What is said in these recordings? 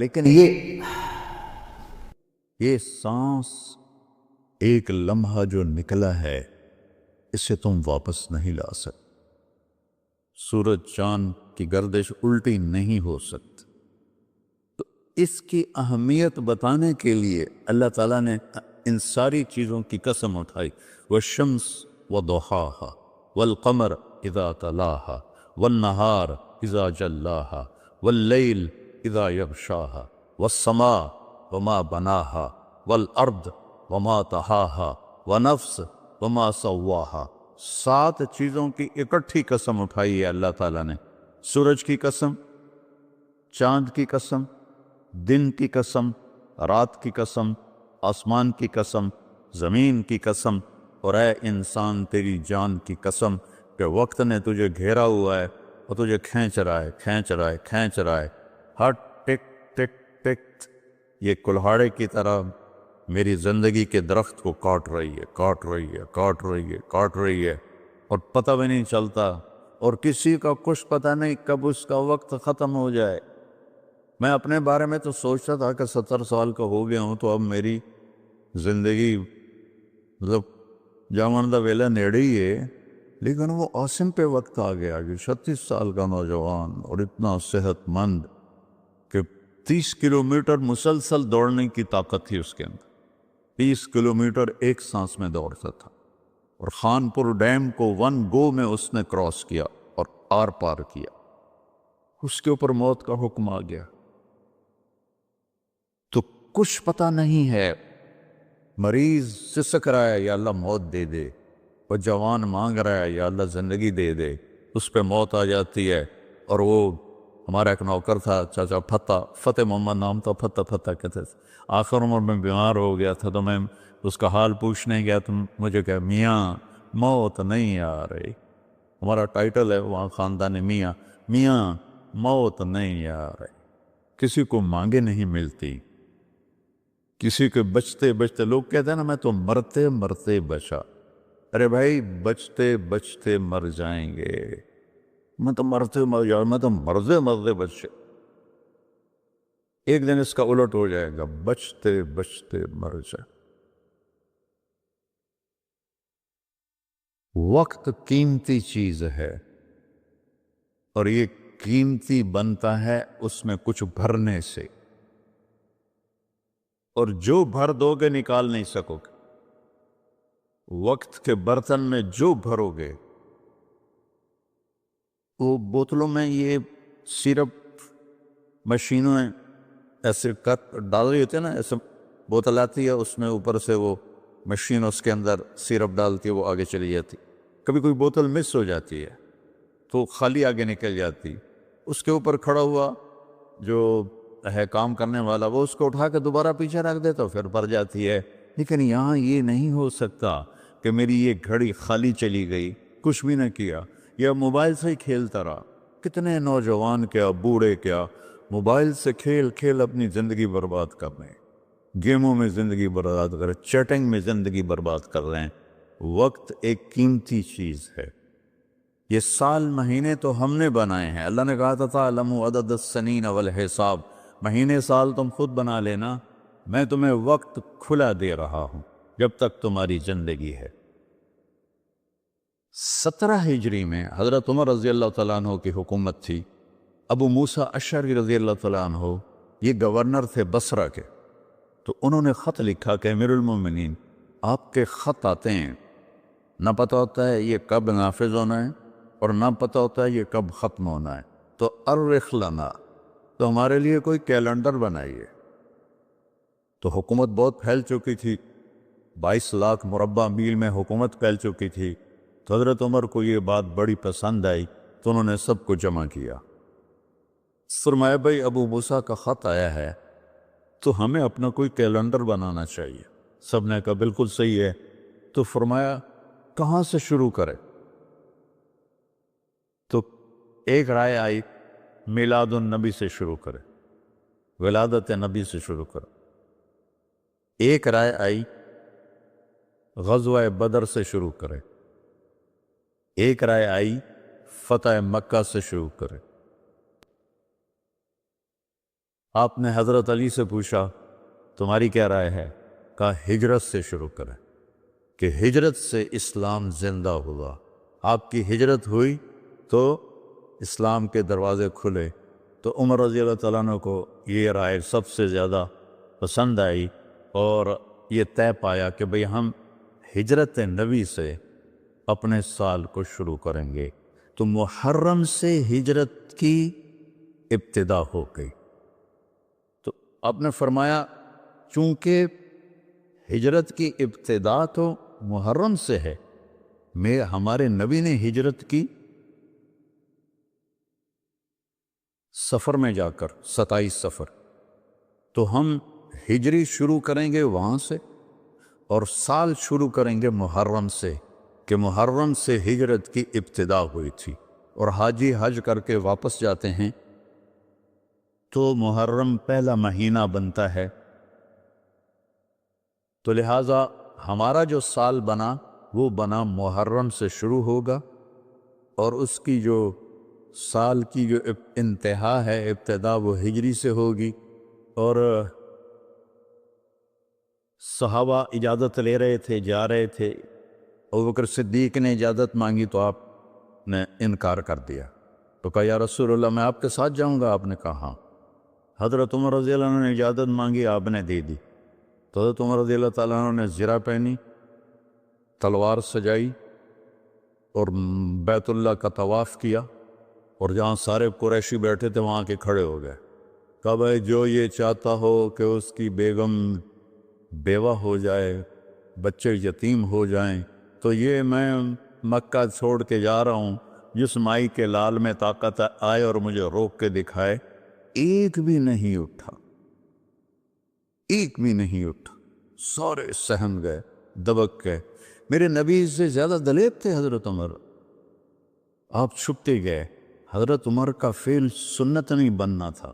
لیکن یہ سانس ایک لمحہ جو نکلا ہے اسے تم واپس نہیں لا سکتے. سورج چاند کی گردش الٹی نہیں ہو سکتی. تو اس کی اہمیت بتانے کے لیے اللہ تعالیٰ نے ان ساری چیزوں کی قسم اٹھائی. والشمس وضحاها والقمر اذا تلاها والنهار اذا جلاها واللیل اذا یغشاها والسماء وما بناها والارض وما طحاها ونفس وما سواها. 7 چیزوں کی اکٹھی قسم اٹھائی ہے اللہ تعالیٰ نے. سورج کی قسم، چاند کی قسم، دن کی قسم، رات کی قسم، آسمان کی قسم، زمین کی قسم، اور اے انسان تیری جان کی قسم کہ وقت نے تجھے گھیرا ہوا ہے اور تجھے کھینچ رہا ہے. ہر ٹک ٹک ٹک یہ کلہاڑے کی طرح میری زندگی کے درخت کو کاٹ رہی ہے اور پتہ بھی نہیں چلتا، اور کسی کا کچھ پتہ نہیں کب اس کا وقت ختم ہو جائے. میں اپنے بارے میں تو سوچتا تھا کہ 70 سال کا ہو گیا ہوں تو اب میری زندگی مطلب جامن دا ویلا نیڑے ہی ہے، لیکن وہ عاصم پہ وقت آ گیا کہ 36 سال کا نوجوان اور اتنا صحت مند کہ 30 کلومیٹر مسلسل دوڑنے کی طاقت تھی اس کے اندر. 30 کلومیٹر ایک سانس میں دوڑتا تھا، اور خانپور ڈیم کو 1 گو میں اس نے کراس کیا اور آر پار کیا. اس کے اوپر موت کا حکم آ گیا. تو کچھ پتہ نہیں ہے. مریض سسک رہا ہے یا اللہ موت دے دے، وہ جوان مانگ رہا ہے یا اللہ زندگی دے دے، اس پہ موت آ جاتی ہے. اور وہ ہمارا ایک نوکر تھا چاچا فتح محمد نام تھا، فتح کہتے تھے. آخر عمر میں بیمار ہو گیا تھا تو میں اس کا حال پوچھنے گیا تو مجھے کہا میاں موت نہیں آ رہی. ہمارا ٹائٹل ہے وہاں خاندان میاں موت نہیں آ رہی. کسی کو مانگے نہیں ملتی، کسی کے بچتے بچتے لوگ کہتے ہیں نا میں تو مرتے مرتے بچا. ارے بھائی بچتے بچتے مر جائیں گے. میں تو مرتے مرتے بچے. ایک دن اس کا الٹ ہو جائے گا، بچتے بچتے مر جائے. وقت قیمتی چیز ہے، اور یہ قیمتی بنتا ہے اس میں کچھ بھرنے سے، اور جو بھر دو گے نکال نہیں سکو گے. وقت کے برتن میں جو بھرو گے، وہ بوتلوں میں یہ سیرپ مشینوں ہیں ایسے کت ڈال رہی ہوتی ہے نا، ایسے بوتل آتی ہے اس میں اوپر سے وہ مشین اس کے اندر سیرپ ڈالتی ہے، وہ آگے چلی جاتی. کبھی کوئی بوتل مس ہو جاتی ہے تو خالی آگے نکل جاتی. اس کے اوپر کھڑا ہوا جو ہے کام کرنے والا، وہ اس کو اٹھا کے دوبارہ پیچھے رکھ دیتا پھر بھر جاتی ہے. لیکن یہاں یہ نہیں ہو سکتا کہ میری یہ گھڑی خالی چلی گئی، کچھ بھی نہ کیا، یا موبائل سے ہی کھیلتا رہا. کتنے نوجوان کیا بوڑھے کیا موبائل سے کھیل اپنی زندگی برباد کر رہے ہیں، گیموں میں زندگی برباد کر رہے ہیں، چیٹنگ میں زندگی برباد کر رہے ہیں. وقت ایک قیمتی چیز ہے. یہ سال مہینے تو ہم نے بنائے ہیں. اللہ نے کہا تھا تعلموا عدد السنین والحساب، مہینے سال تم خود بنا لینا، میں تمہیں وقت کھلا دے رہا ہوں جب تک تمہاری زندگی ہے. 17 ہجری میں حضرت عمر رضی اللہ تعالیٰ عنہ کی حکومت تھی. ابو موسیٰ اشعری رضی اللہ تعالیٰ عنہ یہ گورنر تھے بصرہ کے. تو انہوں نے خط لکھا کہ امیر المومنین آپ کے خط آتے ہیں، نہ پتہ ہوتا ہے یہ کب نافذ ہونا ہے اور نہ پتہ ہوتا ہے یہ کب ختم ہونا ہے، تو ارخ لنا، تو ہمارے لیے کوئی کیلنڈر بنائیے. تو حکومت بہت پھیل چکی تھی، 22 لاکھ مربع میل میں حکومت پھیل چکی تھی. تو حضرت عمر کو یہ بات بڑی پسند آئی تو انہوں نے سب کو جمع کیا. فرمایا بھائی ابو موسیٰ کا خط آیا ہے تو ہمیں اپنا کوئی کیلنڈر بنانا چاہیے. سب نے کہا بالکل صحیح ہے. تو فرمایا کہاں سے شروع کرے؟ تو ایک رائے آئی میلاد النبی سے شروع کرے، ولادت نبی سے شروع کرے. ایک رائے آئی غزوہ بدر سے شروع کرے. ایک رائے آئی فتح مکہ سے شروع کرے. آپ نے حضرت علی سے پوچھا تمہاری کیا رائے ہے؟ کہا ہجرت سے شروع کریں کہ ہجرت سے اسلام زندہ ہوا۔ آپ کی ہجرت ہوئی تو اسلام کے دروازے کھلے۔ تو عمر رضی اللہ تعالیٰ عنہ کو یہ رائے سب سے زیادہ پسند آئی اور یہ طے پایا کہ بھئی ہم ہجرت نبی سے اپنے سال کو شروع کریں گے۔ تو محرم سے ہجرت کی ابتدا ہو گئی۔ تو آپ نے فرمایا چونکہ ہجرت کی ابتدا تو محرم سے ہے، ہمارے نبی نے ہجرت کی سفر میں جا کر 27 سفر، تو ہم ہجری شروع کریں گے وہاں سے اور سال شروع کریں گے محرم سے کہ محرم سے ہجرت کی ابتدا ہوئی تھی۔ اور حاجی حج کر کے واپس جاتے ہیں تو محرم پہلا مہینہ بنتا ہے، تو لہٰذا ہمارا جو سال بنا وہ بنا محرم سے شروع ہوگا، اور اس کی جو سال کی جو انتہا ہے، ابتدا، وہ ہجری سے ہوگی۔ اور صحابہ اجازت لے رہے تھے، جا رہے تھے، ابوبکر صدیق نے اجازت مانگی تو آپ نے انکار کر دیا، تو کہا یا رسول اللہ میں آپ کے ساتھ جاؤں گا؟ آپ نے کہا ہاں۔ حضرت عمر رضی اللہ عنہ نے اجازت مانگی، آپ نے دے دی، تو حضرت عمر رضی اللہ تعالیٰ عنہ نے زرہ پہنی، تلوار سجائی اور بیت اللہ کا طواف کیا، اور جہاں سارے قریشی بیٹھے تھے وہاں کے کھڑے ہو گئے۔ کہا بھائی جو یہ چاہتا ہو کہ اس کی بیگم بیوہ ہو جائے، بچے یتیم ہو جائیں، تو یہ میں مکہ چھوڑ کے جا رہا ہوں، جس مائی کے لال میں طاقت آئے اور مجھے روک کے دکھائے۔ ایک بھی نہیں اٹھا، ایک بھی نہیں اٹھا، سارے سہم گئے، دبک گئے۔ میرے نبی سے زیادہ دلیر تھے حضرت عمر، آپ چھپتے گئے۔ حضرت عمر کا فعل سنت نہیں بننا تھا،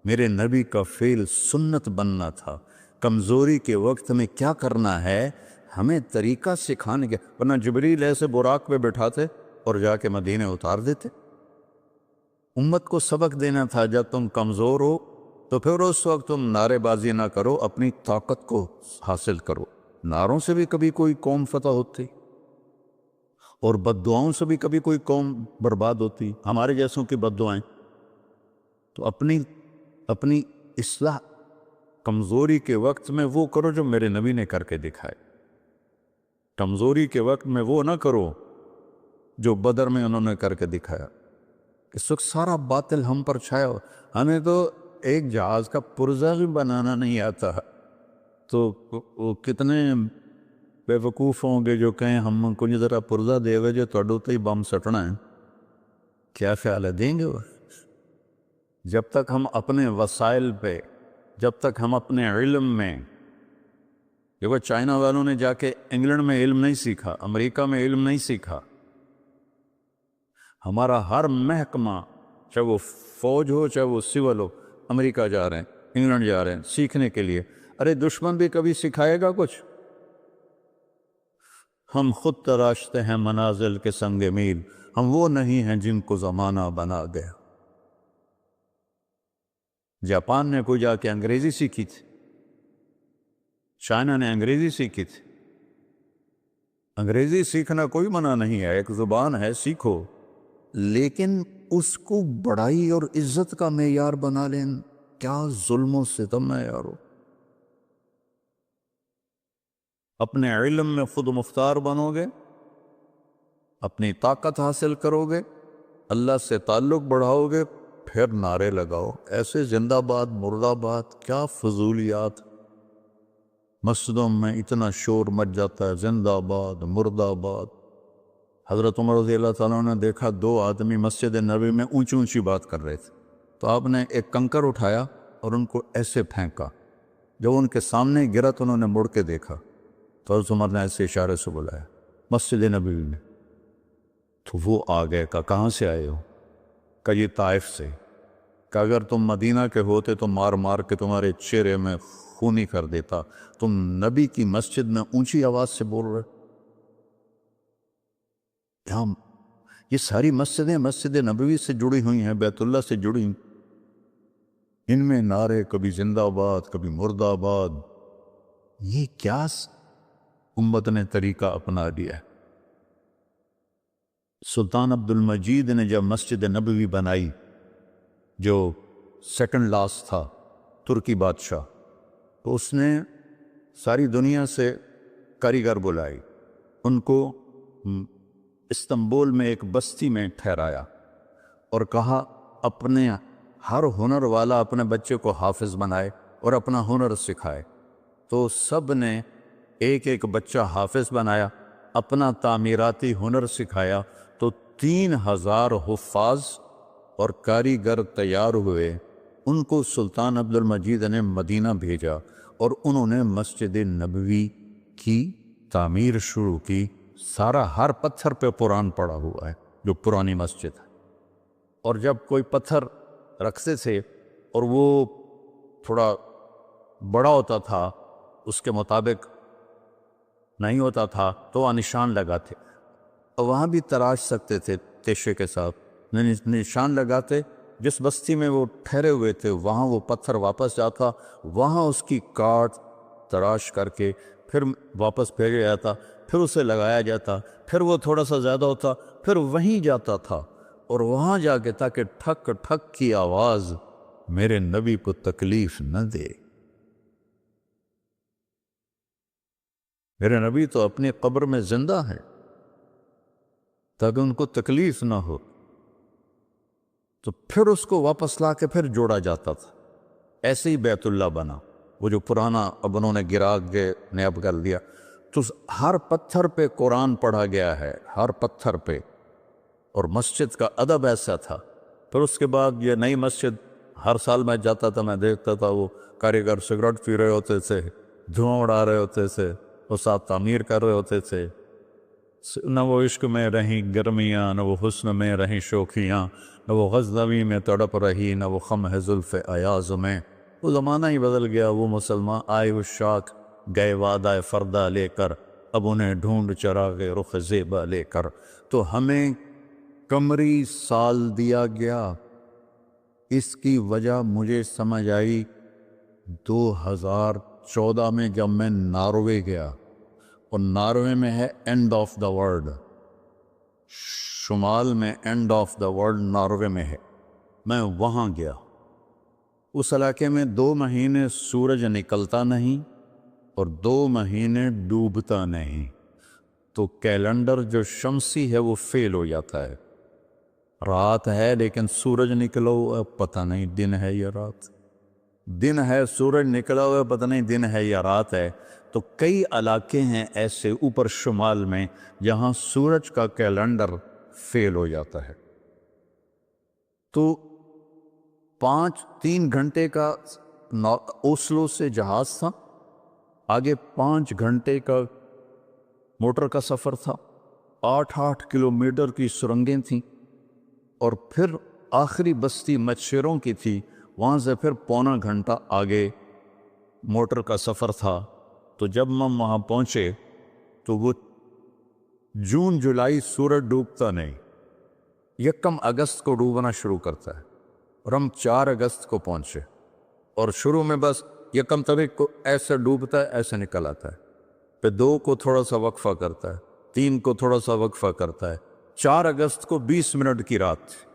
میرے نبی کا فعل سنت بننا تھا۔ کمزوری کے وقت میں کیا کرنا ہے ہمیں طریقہ سکھانے کے، ورنہ جبریل ایسے براق پہ بٹھاتے اور جا کے مدینے اتار دیتے۔ امت کو سبق دینا تھا جب تم کمزور ہو تو پھر اس وقت تم نعرے بازی نہ کرو، اپنی طاقت کو حاصل کرو۔ نعروں سے بھی کبھی کوئی قوم فتح ہوتی اور بد دعاؤں سے بھی کبھی کوئی قوم برباد ہوتی، ہمارے جیسوں کی بد دعائیں۔ تو اپنی اصلاح کمزوری کے وقت میں وہ کرو جو میرے نبی نے کر کے دکھائے، کمزوری کے وقت میں وہ نہ کرو جو بدر میں انہوں نے کر کے دکھایا۔ اس وقت سارا باطل ہم پر چھایا ہو، ہمیں تو ایک جہاز کا پرزہ بھی بنانا نہیں آتا، تو وہ کتنے بے وقوف ہوں گے جو کہیں ہم کو ذرا پرزہ دے ہوئے جو توڑو تو ہی بم سٹنا ہے، کیا خیال ہے دیں گے وہ؟ جب تک ہم اپنے وسائل پہ، جب تک ہم اپنے علم میں، دیکھو چائنا والوں نے جا کے انگلینڈ میں علم نہیں سیکھا، امریکہ میں علم نہیں سیکھا۔ ہمارا ہر محکمہ، چاہے وہ فوج ہو چاہے وہ سول ہو، امریکہ جا رہے ہیں، انگلینڈ جا رہے ہیں سیکھنے کے لیے۔ ارے دشمن بھی کبھی سکھائے گا کچھ؟ ہم خود تراشتے ہیں منازل کے سنگ میل، ہم وہ نہیں ہیں جن کو زمانہ بنا گیا۔ جاپان نے کوئی جا کے انگریزی سیکھی تھی، چائنا نے انگریزی سیکھی تھی۔ انگریزی سیکھنا کوئی منع نہیں ہے، ایک زبان ہے، سیکھو، لیکن اس کو بڑائی اور عزت کا معیار بنا لیں، کیا ظلم و ستم ہے یارو۔ اپنے علم میں خود مختار بنو گے، اپنی طاقت حاصل کرو گے، اللہ سے تعلق بڑھاؤ گے، پھر نعرے لگاؤ، ایسے زندہ باد مردہ باد، کیا فضولیات۔ مسجدوں میں اتنا شور مچ جاتا ہے، زندہ باد مردہ باد۔ حضرت عمر رضی اللہ تعالیٰ نے دیکھا دو آدمی مسجد نبوی میں اونچی اونچی بات کر رہے تھے، تو آپ نے ایک کنکر اٹھایا اور ان کو ایسے پھینکا، جب ان کے سامنے گرا تو انہوں نے مڑ کے دیکھا، تو حضرت عمر نے ایسے اشارے سے بلایا مسجد نبوی میں، تو وہ آ گئے، کہا کہاں سے آئے ہو؟ کہا یہ طائف سے۔ کہ اگر تم مدینہ کے ہوتے تو مار مار کے تمہارے چہرے میں خونی کر دیتا، تم نبی کی مسجد میں اونچی آواز سے بول رہے۔ یہ ساری مسجدیں مسجد نبوی سے جڑی ہوئی ہیں، بیت اللہ سے جڑی ہیں۔ ان میں نعرے کبھی زندہ آباد کبھی مردہ آباد، یہ کیا امت نے طریقہ اپنا لیا ہے۔ سلطان عبد المجید نے جب مسجد نبوی بنائی، جو سیکنڈ لاسٹ تھا ترکی بادشاہ، تو اس نے ساری دنیا سے کاریگر بلائی، ان کو استنبول میں ایک بستی میں ٹھہرایا اور کہا اپنے ہر ہنر والا اپنے بچے کو حافظ بنائے اور اپنا ہنر سکھائے۔ تو سب نے ایک ایک بچہ حافظ بنایا، اپنا تعمیراتی ہنر سکھایا، تو 3000 حفاظ اور کاریگر تیار ہوئے۔ ان کو سلطان عبد المجید نے مدینہ بھیجا اور انہوں نے مسجد نبوی کی تعمیر شروع کی۔ سارا ہر پتھر پہ قرآن پڑا ہوا ہے، جو پرانی مسجد ہے۔ اور جب کوئی پتھر رکھتے تھے اور وہ تھوڑا بڑا ہوتا تھا، اس کے مطابق نہیں ہوتا تھا، تو وہ نشان لگاتے، وہاں بھی تراش سکتے تھے تیشے کے ساتھ، نشان لگاتے۔ جس بستی میں وہ ٹھہرے ہوئے تھے وہاں وہ پتھر واپس جاتا، وہاں اس کی کاٹ تراش کر کے پھر واپس بھیجا جاتا، پھر اسے لگایا جاتا، پھر وہ تھوڑا سا زیادہ ہوتا، پھر وہیں جاتا تھا اور وہاں جا کے تاکہ ٹھک ٹھک کی آواز میرے نبی کو تکلیف نہ دے۔ میرے نبی تو اپنی قبر میں زندہ ہے تاکہ ان کو تکلیف نہ ہو، تو پھر اس کو واپس لا کے پھر جوڑا جاتا تھا۔ ایسے ہی بیت اللہ بنا، وہ جو پرانا اب انہوں نے گرا کے نیب کر دیا۔ تو ہر پتھر پہ قرآن پڑھا گیا ہے، ہر پتھر پہ، اور مسجد کا ادب ایسا تھا۔ پھر اس کے بعد یہ نئی مسجد، ہر سال میں جاتا تھا، میں دیکھتا تھا وہ کاریگر سگریٹ پی رہے ہوتے تھے، دھواں اڑا رہے ہوتے تھے، وہ ساتھ تعمیر کر رہے ہوتے تھے۔ نہ وہ عشق میں رہیں گرمیاں، نہ وہ حسن میں رہیں شوخیاں، نہ وہ غزنوی میں تڑپ رہی، نہ وہ خم ہے زلف ایاز میں۔ وہ زمانہ ہی بدل گیا، وہ مسلمان آئے عشاق گئے وعدہ فردہ لے کر، اب انہیں ڈھونڈ چراغ رخ زیبا لے کر۔ تو ہمیں قمری سال دیا گیا، اس کی وجہ مجھے سمجھ آئی 2014 میں جب میں ناروے گیا، اور ناروے میں ہے اینڈ آف دا ورلڈ، شمال میں and of the world Norway میں ہے۔ میں وہاں گیا، اس علاقے میں 2 مہینے سورج نکلتا نہیں اور 2 مہینے ڈوبتا نہیں، تو کیلنڈر جو شمسی ہے وہ فیل ہو جاتا ہے۔ رات ہے لیکن سورج نکلا ہوا پتہ نہیں دن ہے یا رات، دن ہے سورج نکلا ہوا پتہ نہیں دن ہے یا رات ہے۔ تو کئی علاقے ہیں ایسے اوپر شمال میں جہاں سورج کا کیلنڈر فیل ہو جاتا ہے۔ تو 3 گھنٹے کا اوسلو سے جہاز تھا، آگے 5 گھنٹے کا موٹر کا سفر تھا، 8 کلومیٹر کی سرنگیں تھیں، اور پھر آخری بستی مچھروں کی تھی، وہاں سے پھر 1.25 گھنٹہ آگے موٹر کا سفر تھا۔ تو جب ہم وہاں پہنچے تو وہ جون جولائی سورج ڈوبتا نہیں، 1 اگست کو ڈوبنا شروع کرتا ہے، اور ہم 4 اگست کو پہنچے، اور شروع میں بس 1 تاریخ کو ایسے ڈوبتا ہے ایسے نکل آتا ہے، پھر 2 کو تھوڑا سا وقفہ کرتا ہے، 3 کو تھوڑا سا وقفہ کرتا ہے، 4 اگست کو 20 منٹ کی رات تھی،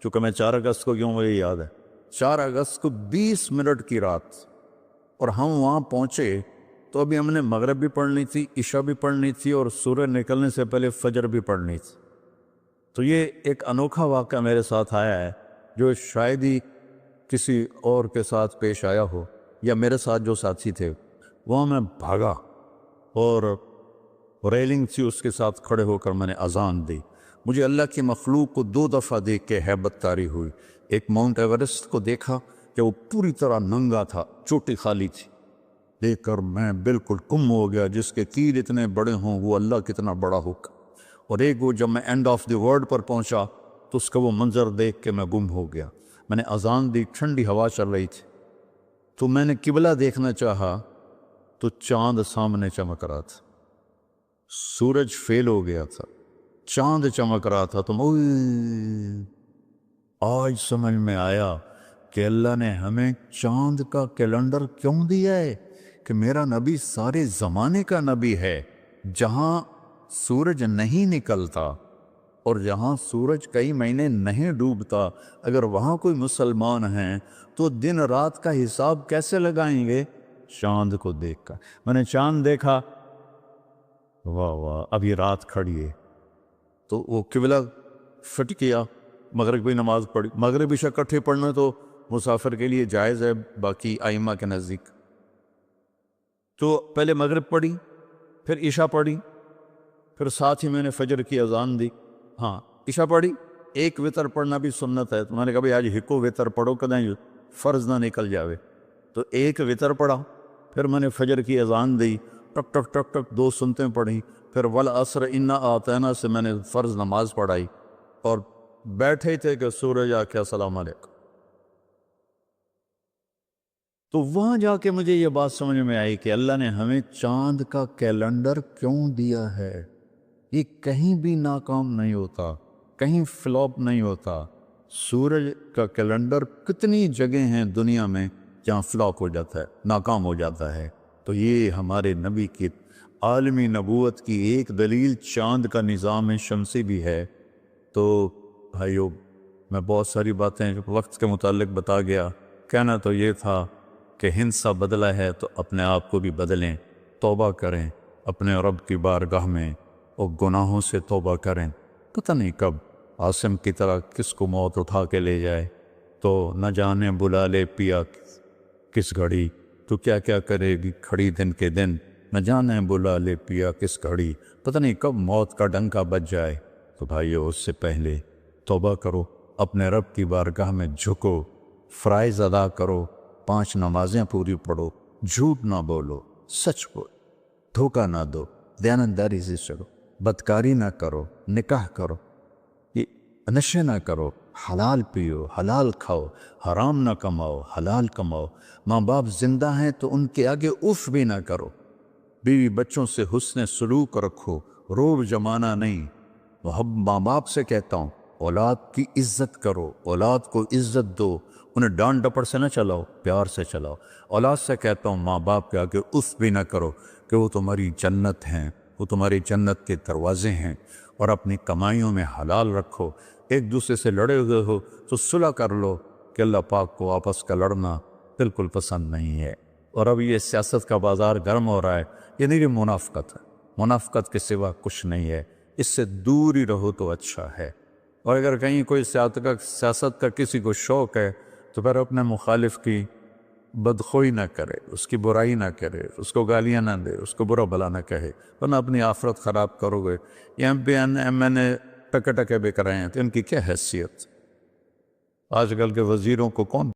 چونکہ میں 4 اگست کو کیوں مجھے یاد ہے، 4 اگست کو 20 منٹ کی رات، اور ہم وہاں پہنچے تو ابھی ہم نے مغرب بھی پڑھنی تھی، عشاء بھی پڑھنی تھی، اور سورج نکلنے سے پہلے فجر بھی پڑھنی تھی۔ تو یہ ایک انوکھا واقعہ میرے ساتھ آیا ہے، جو شاید ہی کسی اور کے ساتھ پیش آیا ہو، یا میرے ساتھ جو ساتھی تھے، وہاں میں بھاگا اور ریلنگ تھی اس کے ساتھ کھڑے ہو کر میں نے اذان دی۔ مجھے اللہ کی مخلوق کو 2 دفعہ دیکھ کے ہیبت طاری ہوئی۔ ایک ماؤنٹ ایورسٹ کو دیکھا کہ وہ پوری طرح ننگا تھا، چوٹی خالی تھی، دیکھ کر میں بالکل گم ہو گیا، جس کے تیر اتنے بڑے ہوں وہ اللہ کتنا بڑا ہوگا۔ اور ایک وہ جب میں اینڈ آف دی ورلڈ پر پہنچا تو اس کا وہ منظر دیکھ کے میں گم ہو گیا۔ میں نے اذان دی، ٹھنڈی ہوا چل رہی تھی، تو میں نے قبلہ دیکھنا چاہا تو چاند سامنے چمک رہا تھا، سورج فیل ہو گیا تھا، چاند چمک رہا تھا، تو آج سمجھ میں آیا کہ اللہ نے ہمیں چاند کا کیلنڈر کیوں دیا ہے؟ کہ میرا نبی سارے زمانے کا نبی ہے، جہاں سورج نہیں نکلتا اور جہاں سورج کئی مہینے نہیں ڈوبتا، اگر وہاں کوئی مسلمان ہیں تو دن رات کا حساب کیسے لگائیں گے؟ چاند کو دیکھ کر میں نے چاند دیکھا، واہ واہ اب یہ رات کھڑی ہے، تو وہ قبلہ فٹ کیا، مغرب کی نماز پڑھی۔ مغرب عشاء اکٹھے پڑھنا تو مسافر کے لیے جائز ہے باقی ائمہ کے نزدیک، تو پہلے مغرب پڑھی، پھر عشاء پڑھی، پھر ساتھ ہی میں نے فجر کی اذان دی۔ ہاں عشاء پڑھی، ایک وطر پڑھنا بھی سنت ہے، تو میں نے کہا بھائی آج ہکو وطر پڑھو کدیں فرض نہ نکل جاوے، تو ایک وطر پڑھا، پھر میں نے فجر کی اذان دی، ٹک ٹک ٹک ٹک دو سنتیں پڑھی، پھر والعصر انا اعطینا سے میں نے فرض نماز پڑھائی، اور بیٹھے تھے کہ سورج آ کے السلام علیکم۔ تو وہاں جا کے مجھے یہ بات سمجھ میں آئی کہ اللہ نے ہمیں چاند کا کیلنڈر کیوں دیا ہے۔ یہ کہیں بھی ناکام نہیں ہوتا، کہیں فلاپ نہیں ہوتا۔ سورج کا کیلنڈر کتنی جگہ ہیں دنیا میں جہاں فلاپ ہو جاتا ہے، ناکام ہو جاتا ہے، تو یہ ہمارے نبی کی عالمی نبوت کی ایک دلیل چاند کا نظام شمسی بھی ہے۔ تو بھائیو، میں بہت ساری باتیں وقت کے متعلق بتا گیا، کہنا تو یہ تھا کہ ہندسہ بدلا ہے تو اپنے آپ کو بھی بدلیں، توبہ کریں اپنے رب کی بارگاہ میں اور گناہوں سے توبہ کریں۔ پتہ نہیں کب عاصم کی طرح کس کو موت اٹھا کے لے جائے، تو نہ جانے بلا لے پیا کس گھڑی، تو کیا کیا کرے گی کھڑی دن کے دن، نہ جانے بلا لے پیا کس گھڑی، پتہ نہیں کب موت کا ڈنکا بج جائے۔ تو بھائیو، اس سے پہلے توبہ کرو، اپنے رب کی بارگاہ میں جھکو، فرائض ادا کرو، 5 نمازیں پوری پڑھو، جھوٹ نہ بولو، سچ بولو، دھوکہ نہ دو، دیانتداری سے چلو، بدکاری نہ کرو، نکاح کرو، یہ نشے نہ کرو، حلال پیو، حلال کھاؤ، حرام نہ کماؤ، حلال کماؤ، ماں باپ زندہ ہیں تو ان کے آگے اف بھی نہ کرو، بیوی بچوں سے حسن سلوک رکھو، روب جمانا نہیں۔ ماں باپ سے کہتا ہوں، اولاد کی عزت کرو، اولاد کو عزت دو، انہیں ڈانٹ ڈپڑ سے نہ چلاؤ، پیار سے چلاؤ۔ اولاد سے کہتا ہوں، ماں باپ کے آگے اف بھی نہ کرو کہ وہ تمہاری جنت ہیں، وہ تمہاری جنت کے دروازے ہیں، اور اپنی کمائیوں میں حلال رکھو۔ ایک دوسرے سے لڑے ہوئے ہو تو صلح کر لو، کہ اللہ پاک کو آپس کا لڑنا بالکل پسند نہیں ہے۔ اور اب یہ سیاست کا بازار گرم ہو رہا ہے، یہ نہیں منافقت ہے، منافقت کے سوا کچھ نہیں ہے، اس سے دور ہی رہو تو اچھا ہے۔ اور اگر کہیں کوئی سیاست کا کسی کو شوق ہے تو پھر اپنے مخالف کی بدخوئی نہ کرے، اس کی برائی نہ کرے، اس کو گالیاں نہ دے، اس کو برا بھلا نہ کہے، ورنہ اپنی آخرت خراب کرو گے۔ یہ ایم پی ایم این اے ٹکے ٹکے بک رہے ہیں تو ان کی کیا حیثیت؟ آج کل کے وزیروں کو کون